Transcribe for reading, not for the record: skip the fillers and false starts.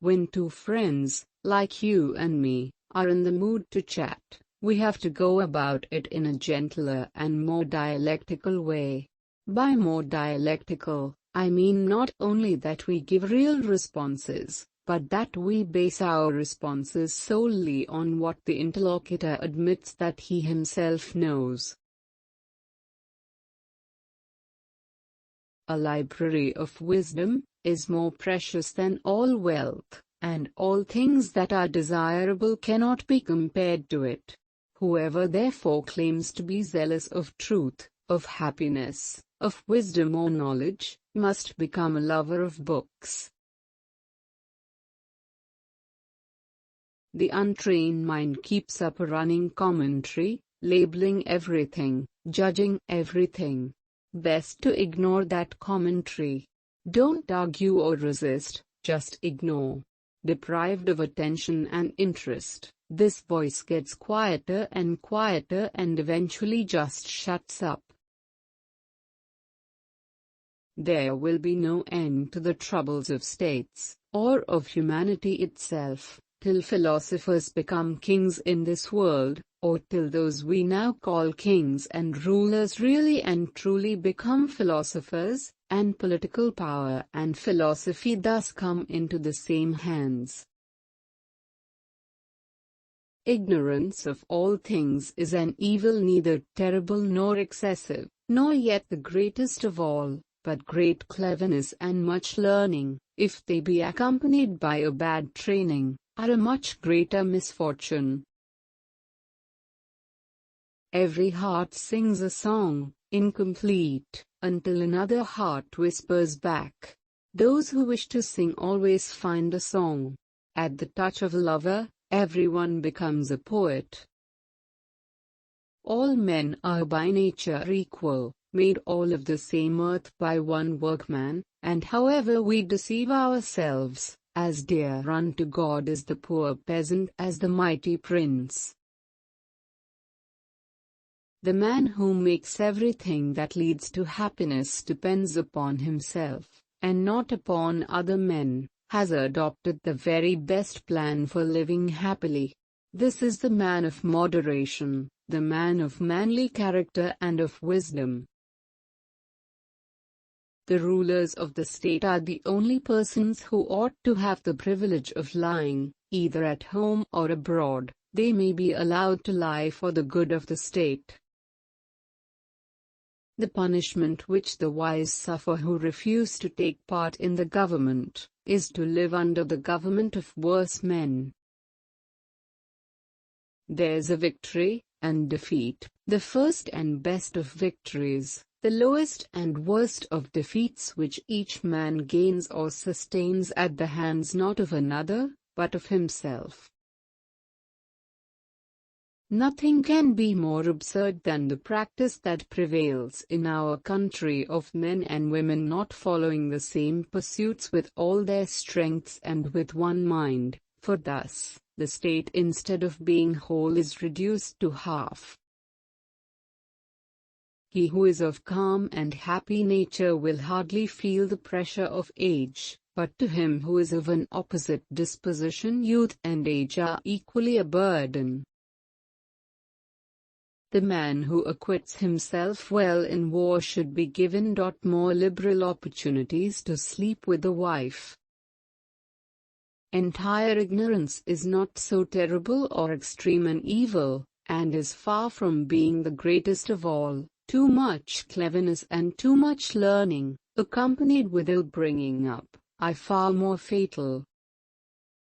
When two friends, like you and me, are in the mood to chat, we have to go about it in a gentler and more dialectical way. By more dialectical, I mean not only that we give real responses, but that we base our responses solely on what the interlocutor admits that he himself knows. A library of wisdom is more precious than all wealth, and all things that are desirable cannot be compared to it. Whoever therefore claims to be zealous of truth, of happiness, of wisdom or knowledge, must become a lover of books. The untrained mind keeps up a running commentary, labeling everything, judging everything. Best to ignore that commentary. Don't argue or resist, just ignore. Deprived of attention and interest, this voice gets quieter and eventually just shuts up. There will be no end to the troubles of states, or of humanity itself, till philosophers become kings in this world, or till those we now call kings and rulers really and truly become philosophers, and political power and philosophy thus come into the same hands. Ignorance of all things is an evil neither terrible nor excessive, nor yet the greatest of all, but great cleverness and much learning, if they be accompanied by a bad training, are a much greater misfortune. Every heart sings a song, incomplete, until another heart whispers back. Those who wish to sing always find a song. At the touch of a lover, everyone becomes a poet. All men are by nature equal, made all of the same earth by one workman, and however we deceive ourselves, as dear unto God is the poor peasant as the mighty prince. The man who makes everything that leads to happiness depends upon himself, and not upon other men, has adopted the very best plan for living happily. This is the man of moderation, the man of manly character and of wisdom. The rulers of the state are the only persons who ought to have the privilege of lying, either at home or abroad. They may be allowed to lie for the good of the state. The punishment which the wise suffer who refuse to take part in the government, is to live under the government of worse men. There's a victory, and defeat, the first and best of victories, the lowest and worst of defeats which each man gains or sustains at the hands not of another, but of himself. Nothing can be more absurd than the practice that prevails in our country of men and women not following the same pursuits with all their strengths and with one mind, for thus, the state instead of being whole is reduced to half. He who is of calm and happy nature will hardly feel the pressure of age, but to him who is of an opposite disposition youth and age are equally a burden. The man who acquits himself well in war should be given more liberal opportunities to sleep with a wife. Entire ignorance is not so terrible or extreme an evil, and is far from being the greatest of all. Too much cleverness and too much learning, accompanied with ill bringing up, are far more fatal.